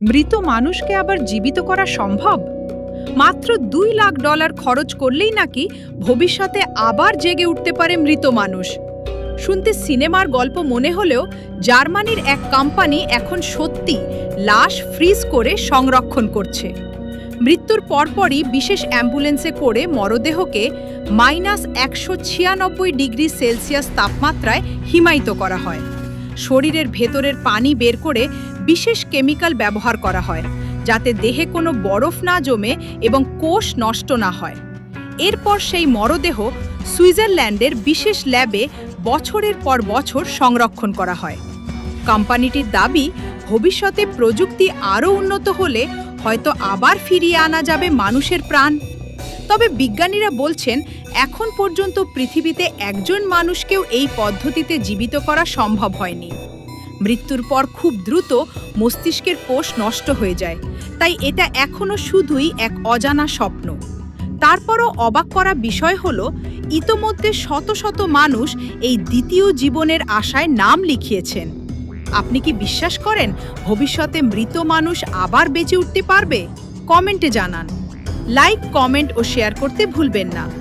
মৃত মানুষকে আবার জীবিত করা সম্ভব? মাত্র $2 লাখ খরচ করলেই নাকি ভবিষ্যতে আবার জেগে উঠতে পারে মৃত মানুষ। শুনতে সিনেমার গল্প মনে হলেও জার্মানির এক কোম্পানি এখন সত্যি লাশ ফ্রিজ করে সংরক্ষণ করছে। মৃত্যুর পরপরই বিশেষ অ্যাম্বুলেন্সে করে মরদেহকে -196 ডিগ্রি সেলসিয়াস তাপমাত্রায় হিমায়িত করা হয়। শরীরের ভেতরের পানি বের করে বিশেষ কেমিক্যাল ব্যবহার করা হয়, যাতে দেহে কোনো বরফ না জমে এবং কোষ নষ্ট না হয়। এরপর সেই মরদেহ সুইজারল্যান্ডের বিশেষ ল্যাবে বছরের পর বছর সংরক্ষণ করা হয়। কোম্পানিটির দাবি, ভবিষ্যতে প্রযুক্তি আরও উন্নত হলে হয়তো আবার ফিরিয়ে আনা যাবে মানুষের প্রাণ। তবে বিজ্ঞানীরা বলছেন, এখন পর্যন্ত পৃথিবীতে একজন মানুষকেও এই পদ্ধতিতে জীবিত করা সম্ভব হয়নি। মৃত্যুর পর খুব দ্রুত মস্তিষ্কের কোষ নষ্ট হয়ে যায়, তাই এটা এখনো শুধুই এক অজানা স্বপ্ন। তারপরও অবাক করা বিষয় হলো, ইতোমধ্যে শত শত মানুষ এই দ্বিতীয় জীবনের আশায় নাম লিখিয়েছেন। আপনি কি বিশ্বাস করেন ভবিষ্যতে মৃত মানুষ আবার বেঁচে উঠতে পারবে? কমেন্টে জানান। লাইক, কমেন্ট ও শেয়ার করতে ভুলবেন না।